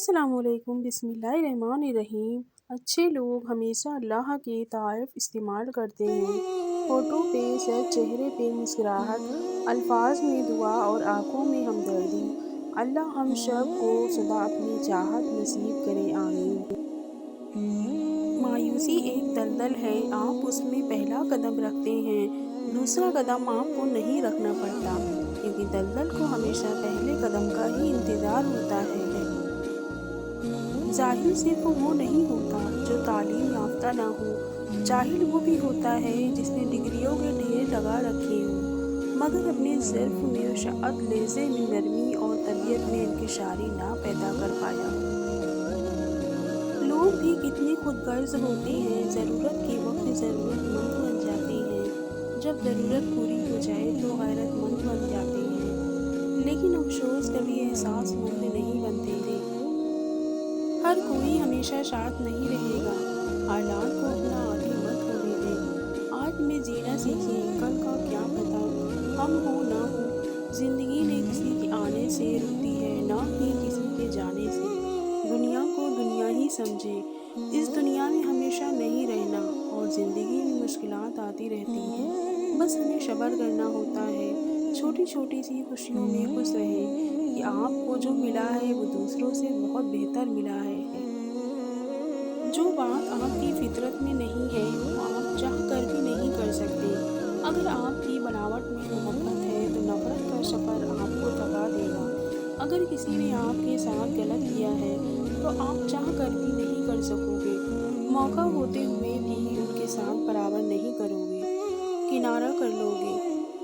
السلام علیکم۔ بسم اللہ الرحمن الرحیم۔ اچھے لوگ ہمیشہ اللہ کی تعریف استعمال کرتے ہیں۔ ہونٹوں پہ صرف، چہرے پہ مسکراہٹ، الفاظ میں دعا اور آنکھوں میں ہمدردی۔ اللہ ہم سب کو سدا اپنی چاہت نصیب کرے، آمین۔ مایوسی ایک دلدل ہے، آپ اس میں پہلا قدم رکھتے ہیں، دوسرا قدم آپ کو نہیں رکھنا پڑتا، کیونکہ دلدل کو ہمیشہ پہلے قدم کا ہی انتظار ہوتا ہے۔ جاہل صرف وہ نہیں ہوتا جو تعلیم یافتہ نہ ہو، جاہل وہ بھی ہوتا ہے جس نے ڈگریوں کے ڈھیر لگا رکھے ہوں، مگر اپنے ظرف میں وسعت، لہجے میں نرمی اور طبیعت میں انکساری نہ پیدا کر پایا۔ لوگ بھی کتنے خود غرض ہوتے ہیں، ضرورت کے وقت ضرورت مند بن جاتے ہیں، جب ضرورت پوری ہو جائے تو غیرت مند بن جاتے ہیں، لیکن افسوس کبھی احساس مند نہیں بنتے تھے۔ ہر کوئی ہمیشہ ساتھ نہیں رہے گا، حالات کو اپنا عادی مت ہونے دیں۔ آج میں جینا سیکھیں، کل کا کیا پتا، ہم ہو نہ ہو، زندگی نہ کسی کے آنے سے رکتی ہے، نہ ہی کسی کے جانے سے۔ دنیا کو دنیا ہی سمجھیں، اس دنیا میں ہمیشہ نہیں رہنا، اور زندگی میں مشکلات آتی رہتی ہیں، بس ہمیں صبر کرنا ہوتا ہے۔ چھوٹی چھوٹی سی خوشیوں میں خوش رہیں کہ آپ کو جو ملا ہے وہ دوسروں سے بہت بہتر ملا ہے۔ جو بات آپ کی فطرت میں نہیں ہے وہ آپ چاہ کر بھی نہیں کر سکتے۔ اگر آپ کی بناوٹ میں محبت ہے تو نفرت کا سفر آپ کو تھکا دے گا۔ اگر کسی نے آپ کے ساتھ غلط کیا ہے تو آپ چاہ کر بھی نہیں کر سکو گے، موقع ہوتے ہوئے بھی ان کے ساتھ برابر نہیں کرو گے، کنارہ کر لو گے۔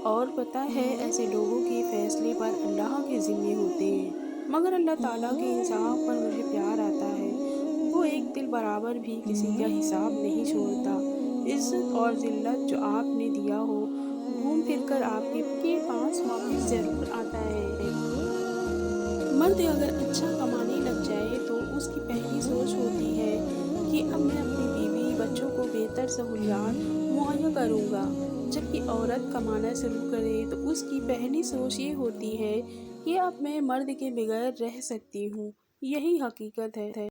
اور پتہ ہے، ایسے لوگوں کے فیصلے پر اللہ کے ذمے ہوتے ہیں، مگر اللہ تعالیٰ کے انصاف پر مجھے پیار آتا ہے، وہ ایک دل برابر بھی کسی کا حساب نہیں چھوڑتا۔ عزت اور ذلت جو آپ نے دیا ہو، گھوم پھر کر آپ کے پاس واپس ضرور آتا ہے۔ مرد اگر اچھا کمانے لگ جائے تو اس کی پہلی سوچ ہوتی ہے کہ اب میں اپنی بیوی بچوں کو بہتر سہولیات مہیا کروں گا، جبکہ عورت کمانا شروع کرے تو اس کی پہلی سوچ یہ ہوتی ہے کہ اب میں مرد کے بغیر رہ سکتی ہوں۔ یہی حقیقت ہے۔